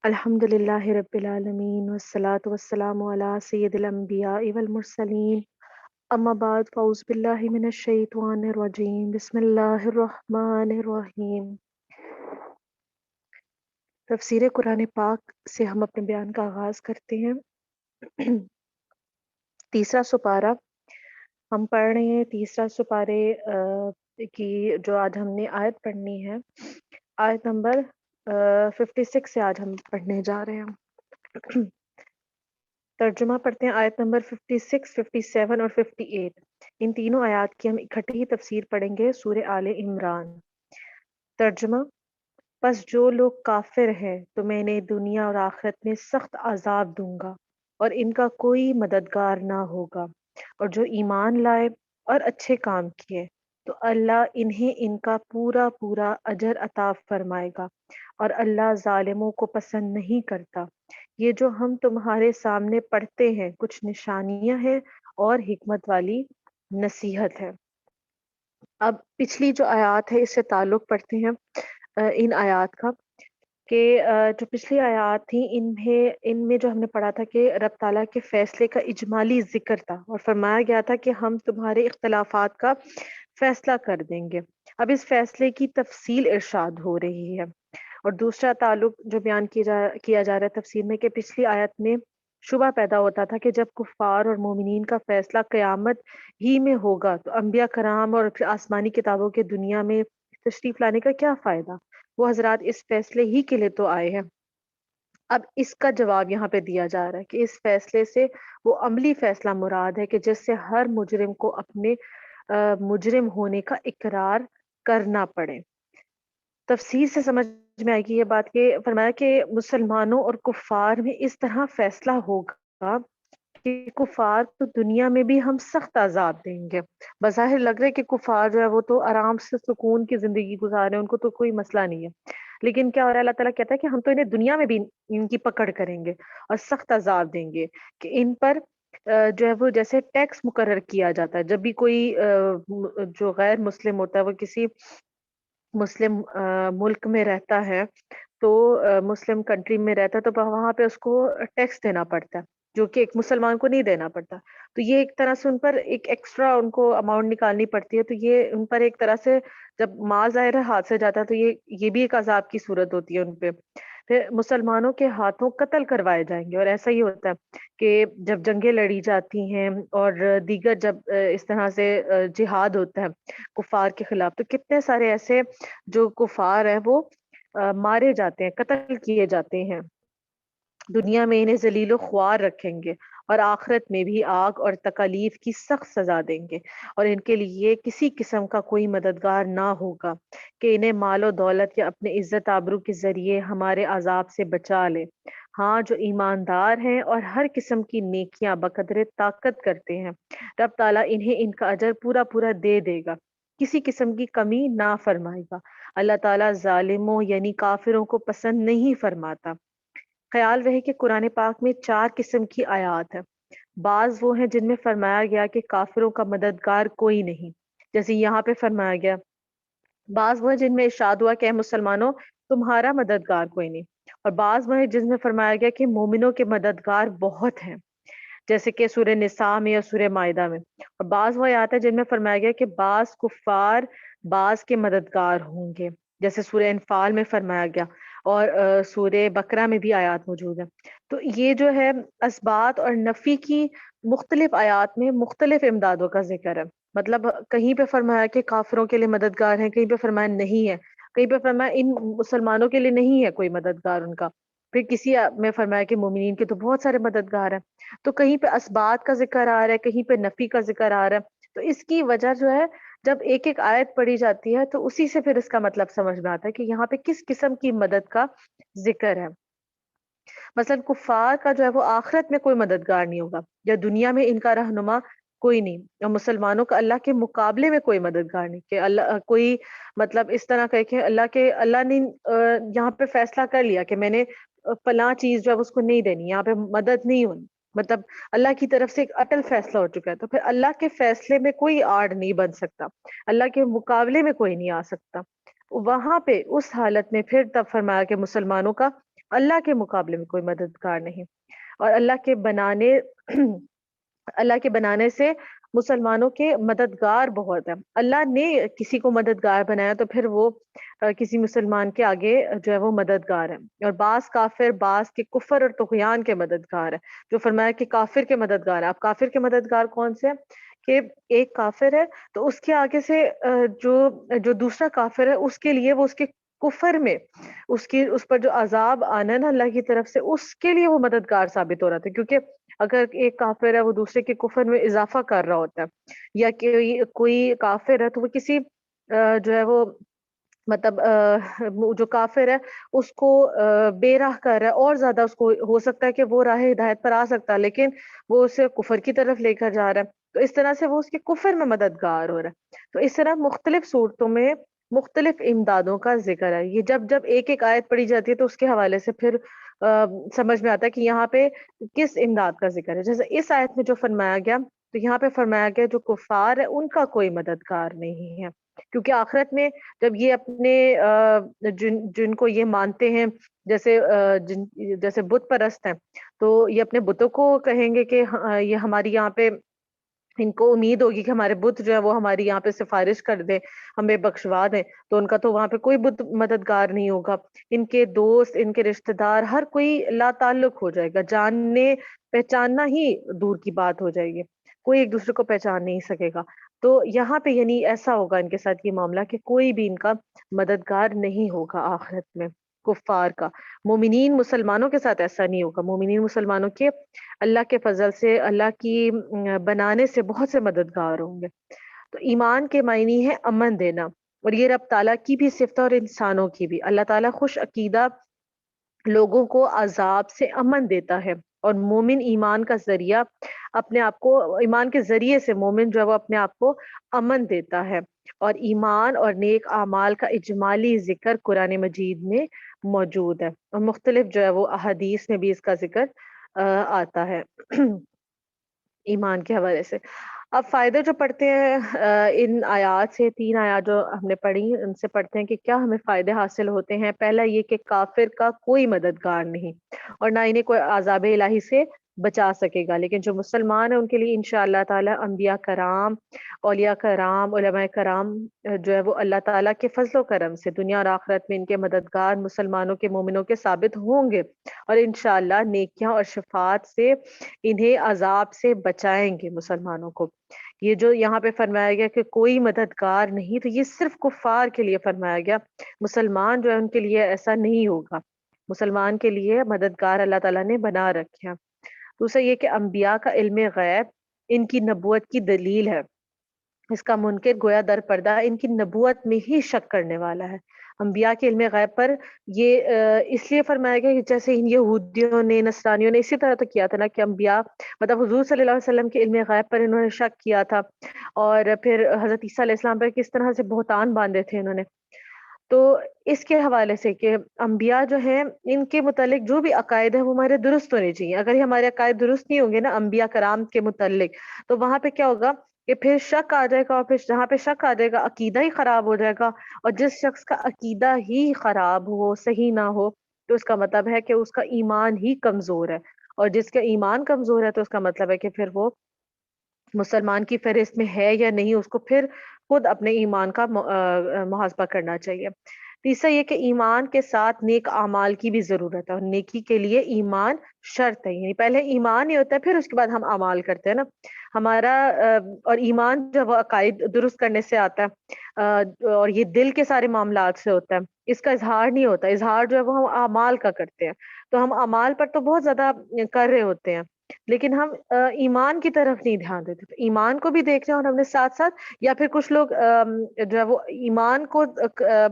الحمد للہ رب العالمین والصلاة والسلام علی سید الانبیاء والمرسلین اما بعد فاعوذ باللہ من الشیطان الرجیم بسم اللہ الرحمن الرحیم۔ تفسیر قرآن پاک سے ہم اپنے بیان کا آغاز کرتے ہیں۔ تیسرا سپارہ ہم پڑھ رہے ہیں۔ تیسرا سپارے کی جو آج ہم نے آیت پڑھنی ہے، آیت نمبر 56 سے آج ہم پڑھنے جا رہے ہیں۔ ترجمہ پڑھتے ہیں آیت نمبر 56، 57 اور 58۔ ان تینوں آیات کی ہم اکٹھے ہی تفسیر پڑھیں گے سورہ آل عمران۔ ترجمہ: پس جو لوگ کافر ہیں تو میں نے دنیا اور آخرت میں سخت عذاب دوں گا اور ان کا کوئی مددگار نہ ہوگا، اور جو ایمان لائے اور اچھے کام کیے تو اللہ انہیں ان کا پورا پورا اجر عطا فرمائے گا، اور اللہ ظالموں کو پسند نہیں کرتا۔ یہ جو ہم تمہارے سامنے پڑھتے ہیں کچھ نشانیاں ہیں اور حکمت والی نصیحت ہے۔ اب پچھلی جو آیات ہے اس سے تعلق پڑھتے ہیں ان آیات کا، کہ جو پچھلی آیات تھیں ان میں جو ہم نے پڑھا تھا کہ رب تعالیٰ کے فیصلے کا اجمالی ذکر تھا، اور فرمایا گیا تھا کہ ہم تمہارے اختلافات کا فیصلہ کر دیں گے۔ اب اس فیصلے کی تفصیل ارشاد ہو رہی ہے۔ اور دوسرا تعلق جو بیان کیا جا رہا ہے تفسیر میں، کہ پچھلی آیت میں شبہ پیدا ہوتا تھا کہ جب کفار اور مومنین کا فیصلہ قیامت ہی میں ہوگا تو انبیاء کرام اور پھر آسمانی کتابوں کے دنیا میں تشریف لانے کا کیا فائدہ؟ وہ حضرات اس فیصلے ہی کے لیے تو آئے ہیں۔ اب اس کا جواب یہاں پہ دیا جا رہا ہے کہ اس فیصلے سے وہ عملی فیصلہ مراد ہے کہ جس سے ہر مجرم کو اپنے مجرم ہونے کا اقرار کرنا پڑے۔ تفسیر سے سمجھ میں آئے گی یہ بات کہ فرمایا کہ مسلمانوں اور کفار میں اس طرح فیصلہ ہوگا کہ کفار تو دنیا میں بھی ہم سخت عذاب دیں گے۔ بظاہر لگ رہا ہے کہ کفار جو ہے وہ تو آرام سے سکون کی زندگی گزار رہے ہیں، ان کو تو کوئی مسئلہ نہیں ہے، لیکن کیا ہو رہا ہے، اللہ تعالیٰ کہتا ہے کہ ہم تو انہیں دنیا میں بھی ان کی پکڑ کریں گے اور سخت عذاب دیں گے، کہ ان پر جو ہے وہ جیسے ٹیکس مقرر کیا جاتا ہے جب بھی کوئی جو غیر مسلم ہوتا ہے وہ کسی مسلم ملک میں رہتا ہے، تو مسلم کنٹری میں رہتا ہے، تو وہاں پہ اس کو ٹیکس دینا پڑتا ہے جو کہ ایک مسلمان کو نہیں دینا پڑتا۔ تو یہ ایک طرح سے ان پر ایک ایکسٹرا ان کو اماؤنٹ نکالنی پڑتی ہے، تو یہ ان پر ایک طرح سے جب مال ظاہر ہے ہاتھ سے جاتا ہے تو یہ بھی ایک عذاب کی صورت ہوتی ہے ان پہ۔ پھر مسلمانوں کے ہاتھوں قتل کروائے جائیں گے، اور ایسا ہی ہوتا ہے کہ جب جنگیں لڑی جاتی ہیں اور دیگر جب اس طرح سے جہاد ہوتا ہے کفار کے خلاف، تو کتنے سارے ایسے جو کفار ہیں وہ مارے جاتے ہیں، قتل کیے جاتے ہیں۔ دنیا میں انہیں ذلیل و خوار رکھیں گے اور آخرت میں بھی آگ اور تکالیف کی سخت سزا دیں گے، اور ان کے لیے کسی قسم کا کوئی مددگار نہ ہوگا کہ انہیں مال و دولت یا اپنے عزت آبرو کے ذریعے ہمارے عذاب سے بچا لے۔ ہاں، جو ایماندار ہیں اور ہر قسم کی نیکیاں بقدر طاقت کرتے ہیں، رب تعالیٰ انہیں ان کا اجر پورا پورا دے دے گا، کسی قسم کی کمی نہ فرمائے گا۔ اللہ تعالیٰ ظالموں یعنی کافروں کو پسند نہیں فرماتا۔ خیال رہے کہ قرآن پاک میں 4 قسم کی آیات ہیں۔ بعض وہ ہیں جن میں فرمایا گیا کہ کافروں کا مددگار کوئی نہیں، جیسے یہاں پہ فرمایا گیا۔ بعض وہ ہیں جن میں ارشاد ہوا کہ اے مسلمانوں تمہارا مددگار کوئی نہیں، اور بعض وہ ہیں جن میں فرمایا گیا کہ مومنوں کے مددگار بہت ہیں، جیسے کہ سورہ نساء میں یا سورہ مائدہ میں۔ اور بعض وہ آیات ہیں جن میں فرمایا گیا کہ بعض کفار بعض کے مددگار ہوں گے، جیسے سورہ انفال میں فرمایا گیا، اور سورہ بقرہ میں بھی آیات موجود ہیں۔ تو یہ جو ہے اثبات اور نفی کی مختلف آیات میں مختلف امدادوں کا ذکر ہے۔ مطلب کہیں پہ فرمایا کہ کافروں کے لیے مددگار ہیں، کہیں پہ فرمایا نہیں ہے، کہیں پہ فرمایا ان مسلمانوں کے لیے نہیں ہے کوئی مددگار ان کا، پھر کسی میں فرمایا کہ مومنین کے تو بہت سارے مددگار ہیں۔ تو کہیں پہ اثبات کا ذکر آ رہا ہے، کہیں پہ نفی کا ذکر آ رہا ہے۔ تو اس کی وجہ جو ہے جب ایک ایک آیت پڑھی جاتی ہے تو اسی سے پھر اس کا مطلب سمجھ میں آتا ہے کہ یہاں پہ کس قسم کی مدد کا ذکر ہے۔ مثلا کفار کا جو ہے وہ آخرت میں کوئی مددگار نہیں ہوگا، یا دنیا میں ان کا رہنما کوئی نہیں، اور مسلمانوں کا اللہ کے مقابلے میں کوئی مددگار نہیں، کہ اللہ کوئی مطلب اس طرح کہ اللہ نے یہاں پہ فیصلہ کر لیا کہ میں نے فلاں چیز جو ہے اس کو نہیں دینی، یہاں پہ مدد نہیں ہونی، مطلب اللہ کی طرف سے ایک اٹل فیصلہ ہو چکا ہے، تو پھر اللہ کے فیصلے میں کوئی آڑ نہیں بن سکتا، اللہ کے مقابلے میں کوئی نہیں آ سکتا۔ وہاں پہ اس حالت میں پھر تب فرمایا کہ مسلمانوں کا اللہ کے مقابلے میں کوئی مددگار نہیں. اور اللہ کے بنانے سے مسلمانوں کے مددگار بہت ہیں. اللہ نے کسی کو مددگار بنایا تو پھر وہ کسی مسلمان کے آگے جو ہے وہ مددگار ہے. اور بعض کافر بعض کے کفر اور طغیان کے مددگار ہے. جو فرمایا کہ کافر کے مددگار ہے. اب کافر کے مددگار کون سے ہیں؟ کہ ایک کافر ہے تو اس کے آگے سے جو جو دوسرا کافر ہے اس کے لیے وہ اس کے کفر میں اس پر جو عذاب آنا ہے نا اللہ کی طرف سے اس کے لیے وہ مددگار ثابت ہو رہا تھا. کیونکہ اگر ایک کافر ہے وہ دوسرے کے کفر میں اضافہ کر رہا ہوتا ہے یا کوئی کافر ہے تو وہ کسی جو ہے وہ مطلب جو کافر ہے اس کو بے راہ کر رہا ہے اور زیادہ اس کو ہو سکتا ہے کہ وہ راہ ہدایت پر آ سکتا ہے لیکن وہ اسے کفر کی طرف لے کر جا رہا ہے تو اس طرح سے وہ اس کے کفر میں مددگار ہو رہا ہے. تو اس طرح مختلف صورتوں میں مختلف امدادوں کا ذکر ہے. یہ جب ایک ایک آیت پڑھی جاتی ہے تو اس کے حوالے سے پھر سمجھ میں آتا ہے کہ یہاں پہ کس امداد کا ذکر ہے. جیسے اس آیت میں جو فرمایا گیا تو یہاں پہ فرمایا گیا جو کفار ہے ان کا کوئی مددگار نہیں ہے. کیونکہ آخرت میں جب یہ اپنے جن کو یہ مانتے ہیں جیسے بت پرست ہیں تو یہ اپنے بتوں کو کہیں گے کہ یہ ہماری یہاں پہ ان کو امید ہوگی کہ ہمارے بت جو ہے وہ ہماری یہاں پہ سفارش کر دیں ہمیں بخشوا دیں. تو ان کا تو وہاں پہ کوئی بت مددگار نہیں ہوگا. ان کے دوست ان کے رشتہ دار ہر کوئی لا تعلق ہو جائے گا. جاننے پہچاننا ہی دور کی بات ہو جائے گی. کوئی ایک دوسرے کو پہچان نہیں سکے گا. تو یہاں پہ یعنی ایسا ہوگا ان کے ساتھ یہ معاملہ کہ کوئی بھی ان کا مددگار نہیں ہوگا آخرت میں کفار کا. مومنین مسلمانوں کے ساتھ ایسا نہیں ہوگا. مومنین مسلمانوں کے اللہ کے فضل سے اللہ کی بنانے سے بہت سے مددگار ہوں گے. تو ایمان کے معنی ہے امن دینا اور یہ رب تعالیٰ کی بھی صفت اور انسانوں کی بھی. اللہ تعالیٰ خوش عقیدہ لوگوں کو عذاب سے امن دیتا ہے اور مومن ایمان کا ذریعہ اپنے آپ کو ایمان کے ذریعے سے مومن جو ہے وہ اپنے آپ کو امن دیتا ہے. اور ایمان اور نیک اعمال کا اجمالی ذکر قرآن مجید میں موجود ہے اور مختلف جو ہے وہ احادیث میں بھی اس کا ذکر آتا ہے ایمان کے حوالے سے. اب فائدے جو پڑھتے ہیں ان آیات سے 3 آیات جو ہم نے پڑھی ان سے پڑھتے ہیں کہ کیا ہمیں فائدے حاصل ہوتے ہیں. پہلا یہ کہ کافر کا کوئی مددگار نہیں اور نہ انہیں کوئی عذاب الہی سے بچا سکے گا. لیکن جو مسلمان ہیں ان کے لیے انشاءاللہ تعالی انبیاء کرام اولیاء کرام علماء کرام جو ہے وہ اللہ تعالیٰ کے فضل و کرم سے دنیا اور آخرت میں ان کے مددگار مسلمانوں کے مومنوں کے ثابت ہوں گے اور انشاءاللہ نیکیاں اور شفاعت سے انہیں عذاب سے بچائیں گے مسلمانوں کو. یہ جو یہاں پہ فرمایا گیا کہ کوئی مددگار نہیں تو یہ صرف کفار کے لیے فرمایا گیا. مسلمان جو ہے ان کے لیے ایسا نہیں ہوگا. مسلمان کے لیے مددگار اللہ تعالیٰ نے بنا رکھے ہیں. دوسرا یہ کہ انبیاء کا علم غیب ان کی نبوت کی دلیل ہے. اس کا منکر گویا در پردہ ان کی نبوت میں ہی شک کرنے والا ہے. انبیاء کے علم غیب پر یہ اس لیے فرمایا گیا کہ جیسے ان یہودیوں نے نصرانیوں نے اسی طرح تو کیا تھا نا کہ انبیاء مطلب حضور صلی اللہ علیہ وسلم کے علم غیب پر انہوں نے شک کیا تھا اور پھر حضرت عیسیٰ علیہ السلام پر کس طرح سے بہتان باندھے تھے انہوں نے. تو اس کے حوالے سے کہ انبیاء جو ہیں ان کے متعلق جو بھی عقائد ہیں وہ ہمارے درست ہونے چاہیے. اگر یہ ہمارے عقائد درست نہیں ہوں گے نا انبیاء کرام کے متعلق تو وہاں پہ کیا ہوگا کہ پھر شک آ جائے گا اور پھر جہاں پہ شک آ جائے گا عقیدہ ہی خراب ہو جائے گا. اور جس شخص کا عقیدہ ہی خراب ہو صحیح نہ ہو تو اس کا مطلب ہے کہ اس کا ایمان ہی کمزور ہے اور جس کا ایمان کمزور ہے تو اس کا مطلب ہے کہ پھر وہ مسلمان کی فہرست میں ہے یا نہیں اس کو پھر خود اپنے ایمان کا محاسبہ کرنا چاہیے. تیسرا یہ کہ ایمان کے ساتھ نیک اعمال کی بھی ضرورت ہے اور نیکی کے لیے ایمان شرط ہے. یعنی پہلے ایمان ہی ہوتا ہے پھر اس کے بعد ہم اعمال کرتے ہیں نا. ہمارا اور ایمان جو وہ عقائد درست کرنے سے آتا ہے اور یہ دل کے سارے معاملات سے ہوتا ہے. اس کا اظہار نہیں ہوتا. اظہار جو ہے وہ ہم اعمال کا کرتے ہیں تو ہم اعمال پر تو بہت زیادہ کر رہے ہوتے ہیں لیکن ہم ایمان کی طرف نہیں دھیان دیتے. تو ایمان کو بھی دیکھ رہے ہیں اور ہم نے ساتھ ساتھ یا پھر کچھ لوگ جو ہے وہ ایمان کو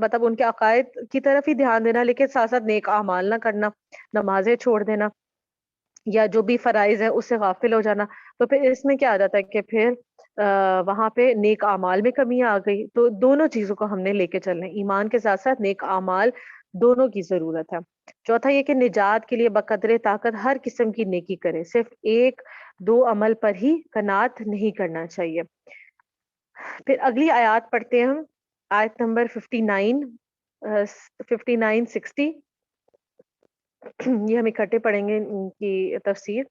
مطلب ان کے عقائد کی طرف ہی دھیان دینا لیکن ساتھ ساتھ نیک اعمال نہ کرنا نمازیں چھوڑ دینا یا جو بھی فرائض ہے اس سے غافل ہو جانا. تو پھر اس میں کیا آ جاتا ہے کہ پھر وہاں پہ نیک اعمال میں کمی آ گئی. تو دونوں چیزوں کو ہم نے لے کے چلنا ہے. ایمان کے ساتھ ساتھ نیک اعمال دونوں کی ضرورت ہے. چوتھا یہ کہ نجات کے لیے بقدر طاقت ہر قسم کی نیکی کرے. صرف 1-2 عمل پر ہی قناعت نہیں کرنا چاہیے. پھر اگلی آیات پڑھتے ہیں ہم آیت نمبر 59 60. یہ ہم اکٹھے پڑھیں گے ان کی تفسیر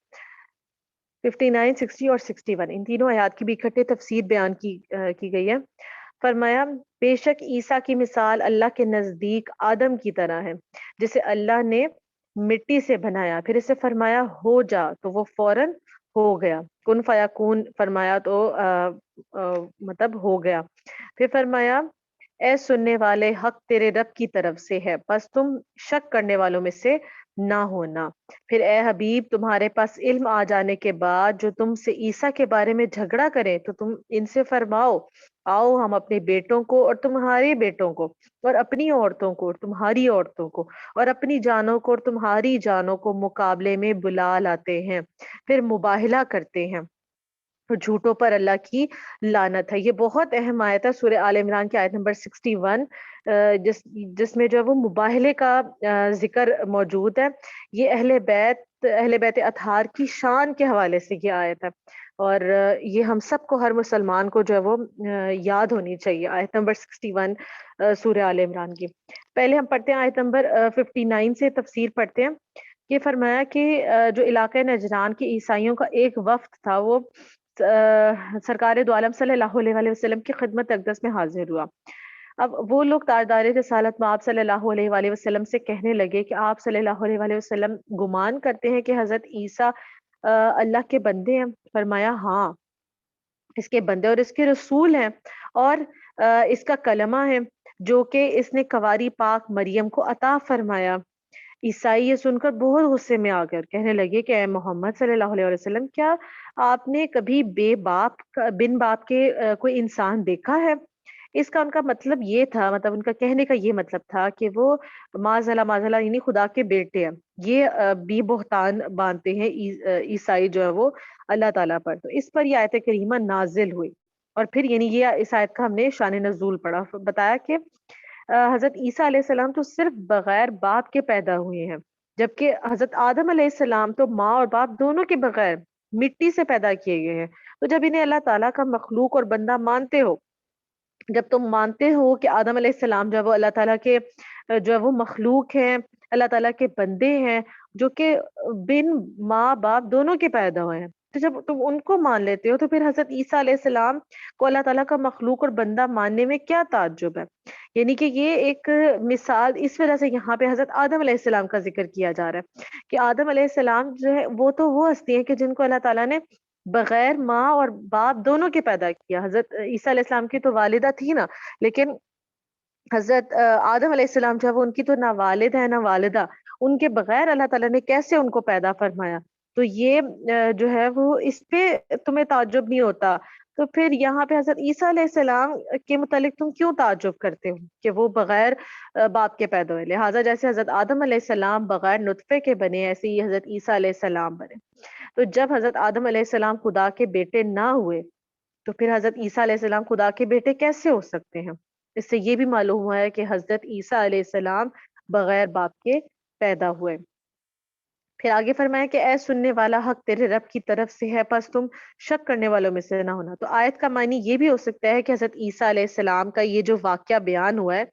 59, 60 اور 61، ان تینوں آیات کی بھی اکٹھے تفسیر بیان کی گئی ہے۔ فرمایا بے شک عیسیٰ کی مثال اللہ کے نزدیک آدم کی طرح ہے جسے اللہ نے مٹی سے بنایا، پھر اسے فرمایا ہو جا تو وہ فوراً ہو گیا، کن فیکون فرمایا تو مطلب ہو گیا۔ پھر فرمایا اے سننے والے حق تیرے رب کی طرف سے ہے، بس تم شک کرنے والوں میں سے نہ ہونا۔ پھر اے حبیب تمہارے پاس علم آ جانے کے بعد جو تم سے عیسیٰ کے بارے میں جھگڑا کریں تو تم ان سے فرماؤ آؤ ہم اپنے بیٹوں کو اور تمہارے بیٹوں کو اور اپنی عورتوں کو اور تمہاری عورتوں کو اور اپنی جانوں کو اور تمہاری جانوں کو مقابلے میں بلا لاتے ہیں، پھر مباہلہ کرتے ہیں، اور جھوٹوں پر اللہ کی لعنت ہے۔ یہ بہت اہم آیت ہے، سورہ آل عمران کی آیت نمبر 61، جس میں جو ہے وہ مباہلے کا ذکر موجود ہے۔ یہ اہل بیت اطہار کی شان کے حوالے سے یہ آیت ہے، اور یہ ہم سب کو، ہر مسلمان کو جو ہے وہ یاد ہونی چاہیے۔ آیت نمبر 61 سورہ آل عمران کی پہلے ہم پڑھتے ہیں، آیت نمبر 59 سے تفسیر پڑھتے ہیں۔ یہ فرمایا کہ جو علاقہ نجران کے عیسائیوں کا ایک وفد تھا وہ سرکار دو عالم صلی اللہ علیہ وآلہ وسلم کی خدمت اقدس میں حاضر ہوا۔ اب وہ لوگ تاجدار رسالت میں آپ صلی اللہ علیہ وآلہ وسلم سے کہنے لگے کہ آپ صلی اللہ علیہ وآلہ وسلم گمان کرتے ہیں کہ حضرت عیسیٰ اللہ کے بندے ہیں؟ فرمایا ہاں، اس کے بندے اور اس کے رسول ہیں، اور اس کا کلمہ ہے جو کہ اس نے کنواری پاک مریم کو عطا فرمایا۔ عیسائی یہ سن کر بہت غصے میں آ کر کہنے لگے کہ اے محمد صلی اللہ علیہ وسلم، کیا آپ نے کبھی بن باپ کے کوئی انسان دیکھا ہے؟ اس کا ان کا مطلب یہ تھا، مطلب ان کا کہنے کا یہ مطلب تھا کہ وہ معاذ اللہ یعنی خدا کے بیٹے ہیں۔ یہ بھی بہتان باندھتے ہیں عیسائی جو ہے وہ اللہ تعالیٰ پر۔ تو اس پر یہ آیت کریمہ نازل ہوئی، اور پھر یعنی یہ اس آیت کا ہم نے شان نزول پڑھا، بتایا کہ حضرت عیسیٰ علیہ السلام تو صرف بغیر باپ کے پیدا ہوئے ہیں، جبکہ حضرت آدم علیہ السلام تو ماں اور باپ دونوں کے بغیر مٹی سے پیدا کیے گئے ہیں۔ تو جب انہیں اللہ تعالیٰ کا مخلوق اور بندہ مانتے ہو، جب تم مانتے ہو کہ آدم علیہ السلام جو ہے وہ اللہ تعالیٰ کے جو ہے وہ مخلوق ہیں، اللہ تعالیٰ کے بندے ہیں، جو کہ بن ماں باپ دونوں کے پیدا ہوئے ہیں، تو جب تم ان کو مان لیتے ہو تو پھر حضرت عیسیٰ علیہ السلام کو اللہ تعالیٰ کا مخلوق اور بندہ ماننے میں کیا تعجب ہے؟ یعنی کہ یہ ایک مثال اس وجہ سے یہاں پہ حضرت آدم علیہ السلام کا ذکر کیا جا رہا ہے کہ آدم علیہ السلام جو ہے وہ تو وہ ہستی ہیں کہ جن کو اللہ تعالیٰ نے بغیر ماں اور باپ دونوں کے پیدا کیا۔ حضرت عیسیٰ علیہ السلام کی تو والدہ تھی نا، لیکن حضرت آدم علیہ السلام جو ہے وہ ان کی تو نہ والد ہے نہ والدہ، ان کے بغیر اللہ تعالیٰ نے کیسے ان کو پیدا فرمایا؟ تو یہ جو ہے وہ اس پہ تمہیں تعجب نہیں ہوتا، تو پھر یہاں پہ حضرت عیسیٰ علیہ السلام کے متعلق تم کیوں تعجب کرتے ہو کہ وہ بغیر باپ کے پیدا ہوئے؟ لہٰذا جیسے حضرت آدم علیہ السلام بغیر نطفے کے بنے، ایسے ہی حضرت عیسیٰ علیہ السلام بنے۔ تو جب حضرت آدم علیہ السلام خدا کے بیٹے نہ ہوئے تو پھر حضرت عیسیٰ علیہ السلام خدا کے بیٹے کیسے ہو سکتے ہیں؟ اس سے یہ بھی معلوم ہوا ہے کہ حضرت عیسیٰ علیہ السلام بغیر باپ کے پیدا ہوئے۔ پھر آگے فرمایا کہ اے سننے والا حق تیرے رب کی طرف سے ہے، پس تم شک کرنے والوں میں سے نہ ہونا۔ تو آیت کا معنی یہ بھی ہو سکتا ہے کہ حضرت عیسیٰ علیہ السلام کا یہ جو واقعہ بیان ہوا ہے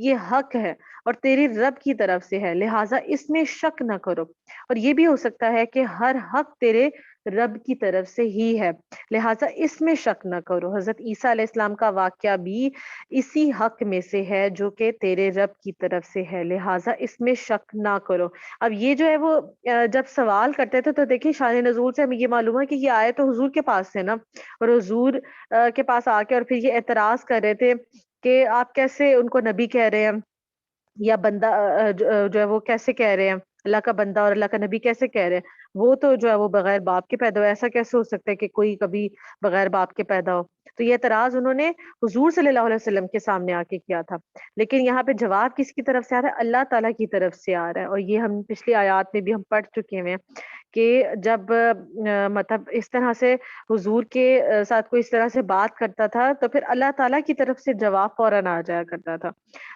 یہ حق ہے اور تیری رب کی طرف سے ہے، لہٰذا اس میں شک نہ کرو۔ اور یہ بھی ہو سکتا ہے کہ ہر حق تیرے رب کی طرف سے ہی ہے، لہٰذا اس میں شک نہ کرو۔ حضرت عیسیٰ علیہ السلام کا واقعہ بھی اسی حق میں سے ہے جو کہ تیرے رب کی طرف سے ہے، لہٰذا اس میں شک نہ کرو۔ اب یہ جو ہے وہ جب سوال کرتے تھے تو دیکھیں شان نزول سے ہمیں یہ معلوم ہے کہ یہ آئے تو حضور کے پاس سے نا، اور حضور کے پاس آ کے اور پھر یہ اعتراض کر رہے تھے کہ آپ کیسے ان کو نبی کہہ رہے ہیں، یا بندہ جو ہے وہ کیسے کہہ رہے ہیں، اللہ کا بندہ اور اللہ کا نبی کیسے کہہ رہے ہیں؟ وہ تو جو ہے وہ بغیر باپ کے پیدا ہو، ایسا کیسے ہو سکتا ہے کہ کوئی کبھی بغیر باپ کے پیدا ہو؟ تو یہ اعتراض انہوں نے حضور صلی اللہ علیہ وسلم کے سامنے آ کے کیا تھا، لیکن یہاں پہ جواب کس کی طرف سے آ رہا ہے؟ اللہ تعالیٰ کی طرف سے آ رہا ہے۔ اور یہ ہم پچھلی آیات میں بھی ہم پڑھ چکے ہیں کہ جب مطلب اس طرح سے حضور کے ساتھ کوئی اس طرح سے بات کرتا تھا تو پھر اللہ تعالیٰ کی طرف سے جواب فوراً آ جایا کرتا تھا۔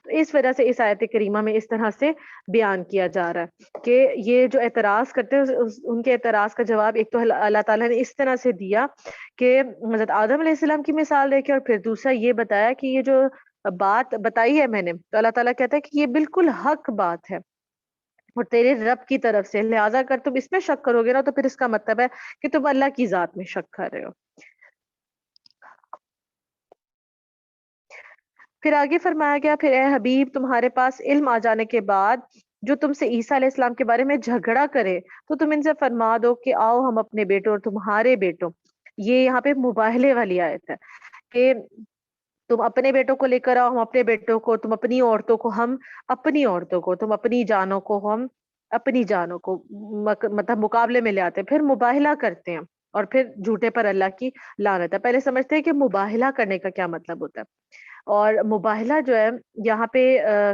تو اس وجہ سے اس آیت کریمہ میں اس طرح سے بیان کیا جا رہا ہے کہ یہ جو اعتراض کرتے ہیں ان کے اعتراض کا جواب ایک تو اللہ تعالیٰ نے اس طرح سے دیا کہ حضرت آدم علیہ السلام کی مثال دے کے، اور پھر دوسرا یہ بتایا کہ یہ جو بات بتائی ہے میں نے، تو اللہ تعالیٰ کہتا ہے کہ یہ بالکل حق بات ہے، اور تیرے رب کی طرف سے، لہٰذا اگر تم اس میں شک کرو گے نا تو پھر اس کا مطلب ہے کہ تم اللہ کی ذات میں شک کر رہے ہو. پھر آگے فرمایا گیا، پھر اے حبیب تمہارے پاس علم آ جانے کے بعد جو تم سے عیسیٰ علیہ السلام کے بارے میں جھگڑا کرے تو تم ان سے فرما دو کہ آؤ ہم اپنے بیٹوں اور تمہارے بیٹوں، یہ یہاں پہ مباہلے والی آیت ہے کہ تم اپنے بیٹوں کو لے کر آؤ، ہم اپنے بیٹوں کو، تم اپنی عورتوں کو ہم اپنی عورتوں کو، تم اپنی جانوں کو ہم اپنی جانوں کو، مطلب مقابلے میں لے آتے ہیں، پھر مباہلہ کرتے ہیں اور پھر جھوٹے پر اللہ کی لعنت ہے. پہلے سمجھتے ہیں کہ مباہلہ کرنے کا کیا مطلب ہوتا ہے. اور مباہلہ جو ہے یہاں پہ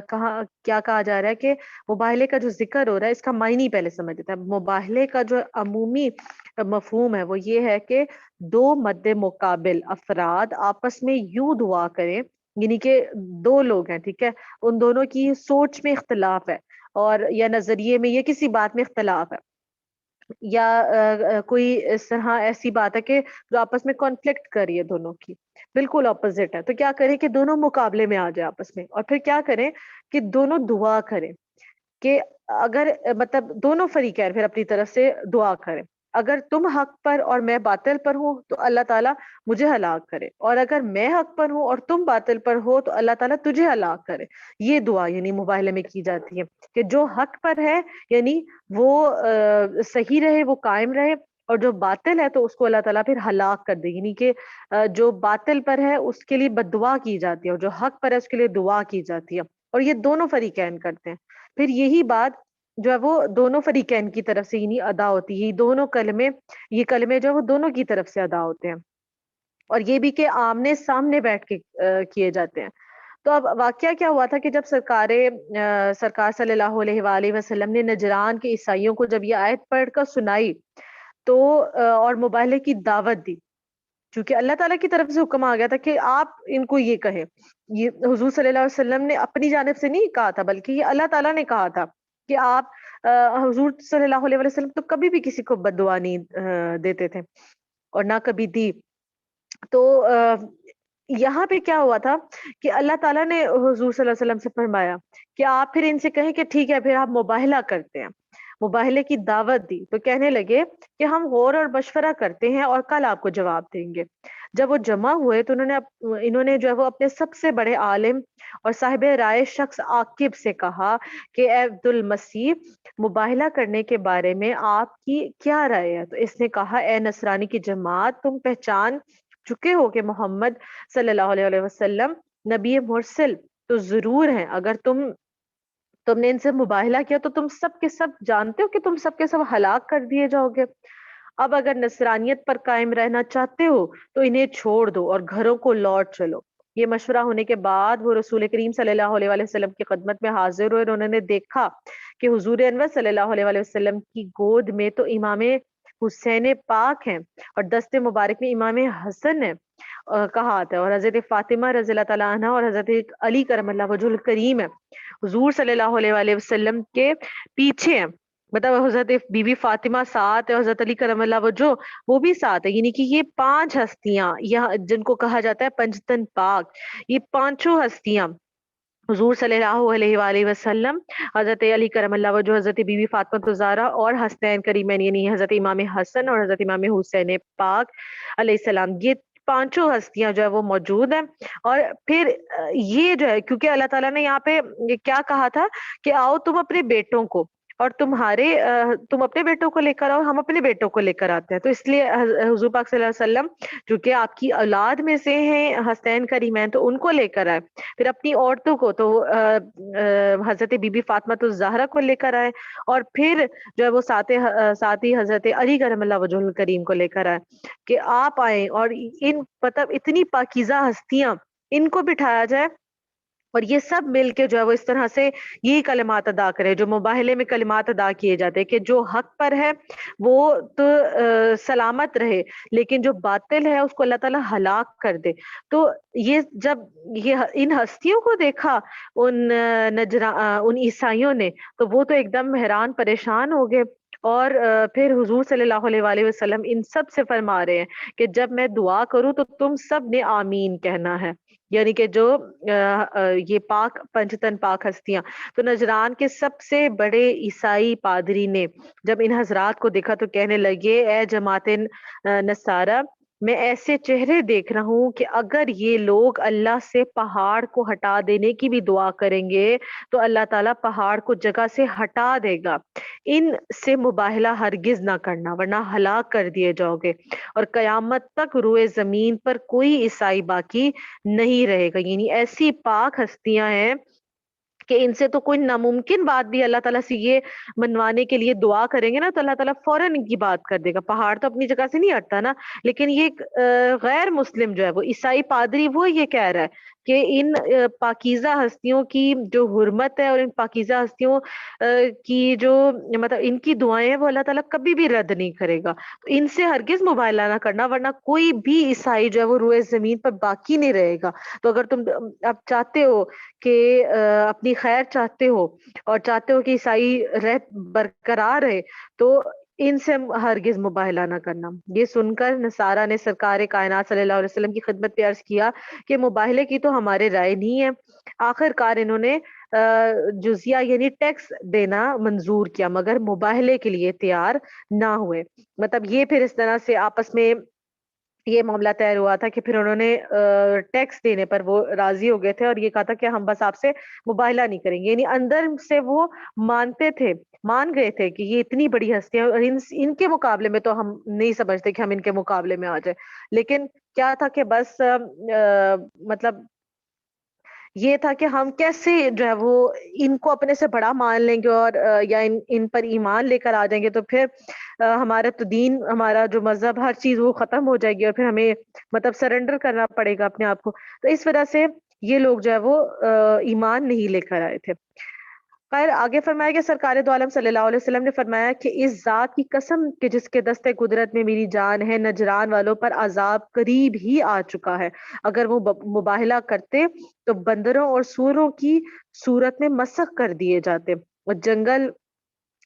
کہاں کیا کہا جا رہا ہے کہ مباہلے کا جو ذکر ہو رہا ہے اس کا معنی پہلے سمجھ لیتا ہے. مباہلے کا جو عمومی مفہوم ہے وہ یہ ہے کہ دو مد مقابل افراد آپس میں یوں دعا کریں، یعنی کہ دو لوگ ہیں، ٹھیک ہے، ان دونوں کی سوچ میں اختلاف ہے اور یا نظریے میں یا کسی بات میں اختلاف ہے، یا کوئی اس طرح ایسی بات ہے کہ جو آپس میں کانفلکٹ کر رہی ہے، دونوں کی بالکل اپوزٹ ہے، تو کیا کریں کہ دونوں مقابلے میں آ جائے آپس میں، اور پھر کیا کریں کہ دونوں دعا کریں کہ اگر مطلب دونوں فریقین پھر اپنی طرف سے دعا کریں، اگر تم حق پر اور میں باطل پر ہوں تو اللہ تعالیٰ مجھے ہلاک کرے، اور اگر میں حق پر ہوں اور تم باطل پر ہو تو اللہ تعالیٰ تجھے ہلاک کرے. یہ دعا یعنی مباہلے میں کی جاتی ہے کہ جو حق پر ہے یعنی وہ صحیح رہے، وہ قائم رہے، اور جو باطل ہے تو اس کو اللہ تعالیٰ پھر ہلاک کر دے، یعنی کہ جو باطل پر ہے اس کے لیے بد دعا کی جاتی ہے اور جو حق پر ہے اس کے لیے دعا کی جاتی ہے، اور یہ دونوں فریقین کرتے ہیں. پھر یہی بات جو ہے وہ دونوں فریقین کی طرف سے یعنی ادا ہوتی ہے، دونوں کلمے، یہ کلمے جو ہے وہ دونوں کی طرف سے ادا ہوتے ہیں، اور یہ بھی کہ آمنے سامنے بیٹھ کے کیے جاتے ہیں. تو اب واقعہ کیا ہوا تھا کہ جب سرکار صلی اللہ علیہ وآلہ وسلم نے نجران کے عیسائیوں کو جب یہ آیت پڑھ کر سنائی تو اور مباہلے کی دعوت دی، چونکہ اللہ تعالیٰ کی طرف سے حکم آ گیا تھا کہ آپ ان کو یہ کہیں، یہ حضور صلی اللہ علیہ وسلم نے اپنی جانب سے نہیں کہا تھا بلکہ یہ اللہ تعالیٰ نے کہا تھا کہ آپ حضور صلی اللہ علیہ وسلم تو کبھی بھی کسی کو بد دعا نہیں دیتے تھے اور نہ کبھی دی. تو یہاں پہ کیا ہوا تھا کہ اللہ تعالیٰ نے حضور صلی اللہ علیہ وسلم سے فرمایا کہ آپ پھر ان سے کہیں کہ ٹھیک ہے پھر آپ مباہلہ کرتے ہیں، مباہلے کی دعوت دی. تو کہنے لگے کہ ہم غور اور مشورہ کرتے ہیں اور کل آپ کو جواب دیں گے. جب وہ جمع ہوئے تو انہوں نے جو ہے وہ اپنے سب سے بڑے عالم اور صاحب رائے شخص عاقب سے کہا کہ اے عبد المسیح، مباہلہ کرنے کے بارے میں آپ کی کیا رائے ہے؟ تو اس نے کہا اے نصرانی کی جماعت، تم پہچان چکے ہو کہ محمد صلی اللہ علیہ وسلم نبی مرسل تو ضرور ہیں. اگر تم نے ان سے مباہلہ کیا تو تم سب کے سب جانتے ہو کہ تم سب کے سب ہلاک کر دیے جاؤ گے. اب اگر نصرانیت پر قائم رہنا چاہتے ہو تو انہیں چھوڑ دو اور گھروں کو لوٹ چلو. یہ مشورہ ہونے کے بعد وہ رسول کریم صلی اللہ علیہ وسلم کی خدمت میں حاضر ہوئے اور انہوں نے دیکھا کہ حضور انور صلی اللہ علیہ وسلم کی گود میں تو امام حسین پاک ہیں اور دست مبارک میں امام حسن ہے کا ہاتھ ہے، اور حضرت فاطمہ رضی اللہ تعالیٰ عنہ اور حضرت علی کرم اللہ وجہ الکریم ہے حضور صلی اللہ علیہ وآلہ وسلم کے پیچھے ہیں. مطلب حضرت بی بی فاطمہ ساتھ ہے، حضرت علی کرم اللہ وجہ وہ بھی ساتھ ہے، یعنی کہ یہ پانچ ہستیاں یہاں جن کو کہا جاتا ہے پنجتن پاک، یہ پانچوں ہستیاں حضور صلی اللہ علیہ وآلہ وسلم، حضرت علی کرم اللہ وجہ، حضرت بی بی فاطمہ الزہرا اور حسنین کریمین یعنی حضرت امام حسن اور حضرت امام حسین پاک علیہ السلام، یہ پانچوں ہستیاں جو ہے وہ موجود ہیں. اور پھر یہ جو ہے کیونکہ اللہ تعالیٰ نے یہاں پہ کیا کہا تھا کہ آؤ تم اپنے بیٹوں کو اور تم اپنے بیٹوں کو لے کر آؤ، ہم اپنے بیٹوں کو لے کر آتے ہیں. تو اس لیے حضور پاک صلی اللہ علیہ وسلم جو کہ آپ کی اولاد میں سے ہیں حسین کریمین تو ان کو لے کر آئے، پھر اپنی عورتوں کو تو حضرت بی بی فاطمہ الزہرا کو لے کر آئے، اور پھر جو ہے وہ ساتھ ہی حضرت علی کرم اللہ وجہ الکریم کو لے کر آئے کہ آپ آئیں اور ان مطلب اتنی پاکیزہ ہستیاں ان کو بٹھایا جائے اور یہ سب مل کے جو ہے وہ اس طرح سے یہی کلمات ادا کرے جو مباہلے میں کلمات ادا کیے جاتے ہیں کہ جو حق پر ہے وہ تو سلامت رہے، لیکن جو باطل ہے اس کو اللہ تعالیٰ ہلاک کر دے. تو یہ جب یہ ان ہستیوں کو دیکھا ان عیسائیوں نے تو وہ تو ایک دم حیران پریشان ہو گئے، اور پھر حضور صلی اللہ علیہ وآلہ وسلم ان سب سے فرما رہے ہیں کہ جب میں دعا کروں تو تم سب نے آمین کہنا ہے. یعنی کہ جو یہ پاک پنجتن پاک ہستیاں. تو نجران کے سب سے بڑے عیسائی پادری نے جب ان حضرات کو دیکھا تو کہنے لگے اے جماعت نصارہ، میں ایسے چہرے دیکھ رہا ہوں کہ اگر یہ لوگ اللہ سے پہاڑ کو ہٹا دینے کی بھی دعا کریں گے تو اللہ تعالیٰ پہاڑ کو جگہ سے ہٹا دے گا. ان سے مباہلہ ہرگز نہ کرنا ورنہ ہلاک کر دیے جاؤ گے، اور قیامت تک روئے زمین پر کوئی عیسائی باقی نہیں رہے گا. یعنی ایسی پاک ہستیاں ہیں کہ ان سے تو کوئی ناممکن بات بھی اللہ تعالیٰ سے یہ منوانے کے لیے دعا کریں گے نا تو اللہ تعالیٰ فوراً ان کی بات کر دے گا. پہاڑ تو اپنی جگہ سے نہیں ہٹتا نا. لیکن یہ ایک غیر مسلم جو ہے وہ عیسائی پادری وہ یہ کہہ رہا ہے کہ ان پاکیزہ ہستیوں کی جو حرمت ہے اور ان پاکیزہ ہستیوں کی جو مطلب ان کی دعائیں ہیں وہ اللہ تعالیٰ کبھی بھی رد نہیں کرے گا. تو ان سے ہرگز مباہلہ نہ کرنا ورنہ کوئی بھی عیسائی جو ہے وہ روئے زمین پر باقی نہیں رہے گا. تو اگر تم اب چاہتے ہو کہ اپنی خیر چاہتے ہو اور چاہتے ہو کہ عیسائی رہ برقرار رہے تو ان سے ہرگز مباہلہ نہ کرنا. یہ سن کر نصارہ نے سرکار کائنات صلی اللہ علیہ وسلم کی خدمت پہ عرض کیا کہ مباہلے کی تو ہمارے رائے نہیں ہے. آخر کار انہوں نے جزیہ یعنی ٹیکس دینا منظور کیا مگر مباہلے کے لیے تیار نہ ہوئے. مطلب یہ پھر اس طرح سے آپس میں یہ معاملہ طے ہوا تھا کہ پھر انہوں نے ٹیکس دینے پر وہ راضی ہو گئے تھے اور یہ کہا تھا کہ ہم بس آپ سے مباہلہ نہیں کریں گے. یعنی اندر سے وہ مانتے تھے، مان گئے تھے کہ یہ اتنی بڑی ہستیاں اور ان کے مقابلے میں تو ہم نہیں سمجھتے کہ ہم ان کے مقابلے میں آ جائے. لیکن کیا تھا کہ بس مطلب یہ تھا کہ ہم کیسے جو ہے وہ ان کو اپنے سے بڑا مان لیں گے اور یا ان پر ایمان لے کر آ جائیں گے تو پھر ہمارا تو دین، ہمارا جو مذہب، ہر چیز وہ ختم ہو جائے گی اور پھر ہمیں مطلب سرنڈر کرنا پڑے گا اپنے آپ کو. تو اس وجہ سے یہ لوگ جو ہے وہ ایمان نہیں لے کر آئے تھے. خیر آگے فرمایا کہ سرکار دو عالم صلی اللہ علیہ وسلم نے فرمایا کہ اس ذات کی قسم کہ جس کے دستے قدرت میں میری جان ہے، نجران والوں پر عذاب قریب ہی آ چکا ہے. اگر وہ مباہلہ کرتے تو بندروں اور سوروں کی صورت میں مسخ کر دیے جاتے اور جنگل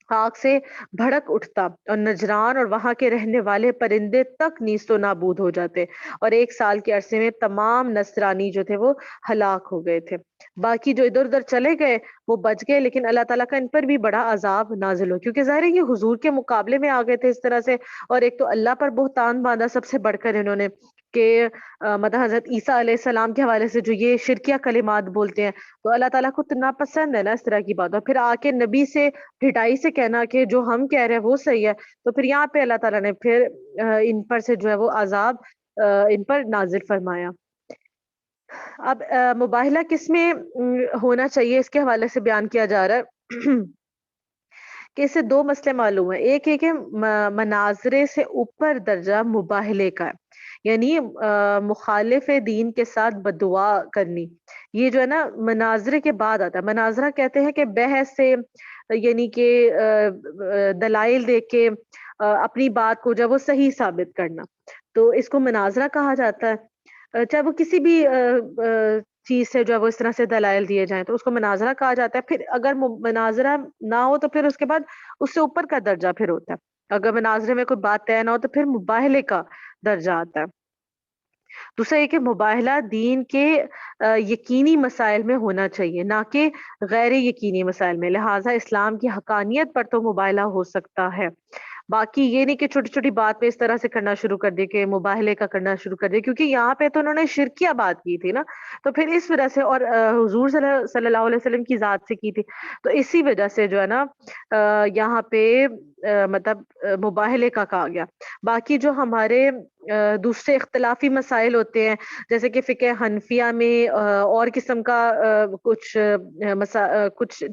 آگ سے بھڑک اٹھتا اور نجران اور وہاں کے رہنے والے پرندے تک نیست و نابود ہو جاتے اور 1 سال کے عرصے میں تمام نصرانی جو تھے وہ ہلاک ہو گئے تھے. باقی جو ادھر ادھر چلے گئے وہ بچ گئے لیکن اللہ تعالیٰ کا ان پر بھی بڑا عذاب نازل ہو کیونکہ ظاہر ہے یہ حضور کے مقابلے میں آ گئے تھے اس طرح سے. اور ایک تو اللہ پر بہتان باندھا سب سے بڑھ کر انہوں نے کہ مطلب حضرت عیسیٰ علیہ السلام کے حوالے سے جو یہ شرکیہ کلمات بولتے ہیں تو اللہ تعالیٰ کو اتنا پسند ہے نا اس طرح کی بات. اور پھر آ کے نبی سے ڈھٹائی سے کہنا کہ جو ہم کہہ رہے ہیں وہ صحیح ہے تو پھر یہاں پہ اللہ تعالیٰ نے پھر ان پر سے جو ہے وہ عذاب ان پر نازل فرمایا. اب مباہلہ کس میں ہونا چاہیے اس کے حوالے سے بیان کیا جا رہا ہے کہ اس سے 2 مسئلے معلوم ہیں. ایک ہے کہ مناظرے سے اوپر درجہ مباہلے کا ہے یعنی مخالف دین کے ساتھ بددعا کرنی. یہ جو ہے نا مناظرے کے بعد آتا ہے. مناظرہ کہتے ہیں کہ بحث سے یعنی کہ دلائل دے کے اپنی بات کو جب وہ صحیح ثابت کرنا تو اس کو مناظرہ کہا جاتا ہے. چاہے وہ کسی بھی چیز سے جو ہے وہ اس طرح سے دلائل دیے جائیں تو اس کو مناظرہ کہا جاتا ہے. پھر اگر مناظرہ نہ ہو تو پھر اس کے بعد اس سے اوپر کا درجہ پھر ہوتا ہے. اگر مناظرے میں کوئی بات طے نہ ہو تو پھر مباہلے کا درجہ آتا ہے. دوسرا یہ کہ مباہلہ دین کے یقینی مسائل میں ہونا چاہیے نہ کہ غیر یقینی مسائل میں. لہٰذا اسلام کی حقانیت پر تو مباہلہ ہو سکتا ہے. باقی یہ نہیں کہ چھوٹی چھوٹی بات پہ اس طرح سے کرنا شروع کر دے کہ مباہلے کا کرنا شروع کر دے کیونکہ یہاں پہ تو انہوں نے شرکیہ بات کی تھی نا تو پھر اس وجہ سے اور حضور صلی اللہ علیہ وسلم کی ذات سے کی تھی تو اسی وجہ سے جو ہے نا یہاں پہ مطلب مباہلے کا کہا گیا. باقی جو ہمارے دوسرے اختلافی مسائل ہوتے ہیں جیسے کہ فقہ حنفیہ میں اور قسم کا کچھ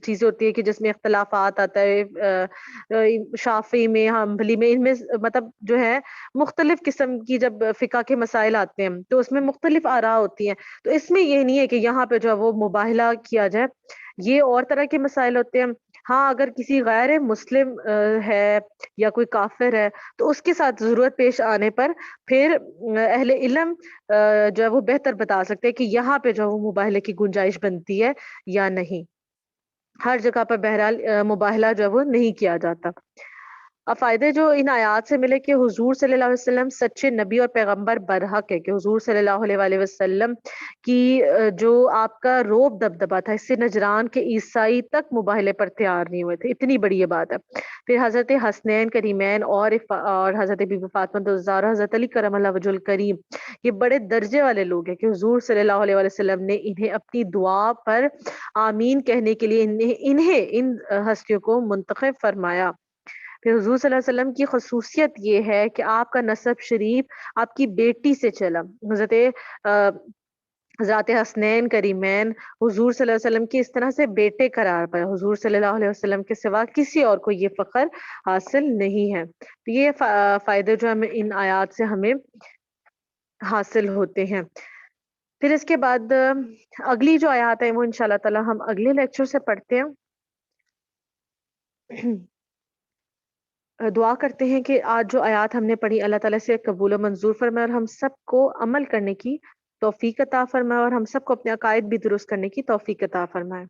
چیزیں ہوتی ہے کہ جس میں اختلافات آتا ہے. شافعی میں، حنبلی میں، ان میں مطلب جو ہے مختلف قسم کی جب فقہ کے مسائل آتے ہیں تو اس میں مختلف آراء ہوتی ہیں. تو اس میں یہ نہیں ہے کہ یہاں پہ جو ہے وہ مباہلہ کیا جائے. یہ اور طرح کے مسائل ہوتے ہیں. ہاں اگر کسی غیر مسلم ہے یا کوئی کافر ہے تو اس کے ساتھ ضرورت پیش آنے پر پھر اہل علم جو ہے وہ بہتر بتا سکتے ہیں کہ یہاں پہ جو ہے وہ مباہلے کی گنجائش بنتی ہے یا نہیں. ہر جگہ پر بہرحال مباہلہ جو ہے وہ نہیں کیا جاتا. اب فائدے جو ان آیات سے ملے کہ حضور صلی اللہ علیہ وسلم سچے نبی اور پیغمبر برحق ہے، کہ حضور صلی اللہ علیہ وآلہ وسلم کی جو آپ کا روب دبدبا تھا، اس سے نجران کے عیسائی تک مباہلے پر تیار نہیں ہوئے تھے، اتنی بڑی یہ بات ہے۔ پھر حضرت حسنین کریمین اور حضرت بی بی فاطمہ الزہرا، حضرت علی کرم اللہ وجہ الکریم، یہ بڑے درجے والے لوگ ہیں کہ حضور صلی اللہ علیہ وآلہ وسلم نے انہیں اپنی دعا پر آمین کہنے کے لیے انہیں ان ہستیوں کو منتخب فرمایا۔ پھر حضور صلی اللہ علیہ وسلم کی خصوصیت یہ ہے کہ آپ کا نسب شریف آپ کی بیٹی سے چلا۔ حضرات حسنین کریمین حضور صلی اللہ علیہ وسلم کی اس طرح سے بیٹے قرار پائے، حضور صلی اللہ علیہ وسلم کے سوا کسی اور کو یہ فخر حاصل نہیں ہے۔ تو یہ فائدے جو ہمیں ان آیات سے ہمیں حاصل ہوتے ہیں۔ پھر اس کے بعد اگلی جو آیات ہیں وہ انشاءاللہ تعالی ہم اگلے لیکچر سے پڑھتے ہیں۔ دعا کرتے ہیں کہ آج جو آیات ہم نے پڑھی اللہ تعالیٰ سے قبول و منظور فرمائے، اور ہم سب کو عمل کرنے کی توفیق عطا فرمائے، اور ہم سب کو اپنے عقائد بھی درست کرنے کی توفیق عطا فرمائے۔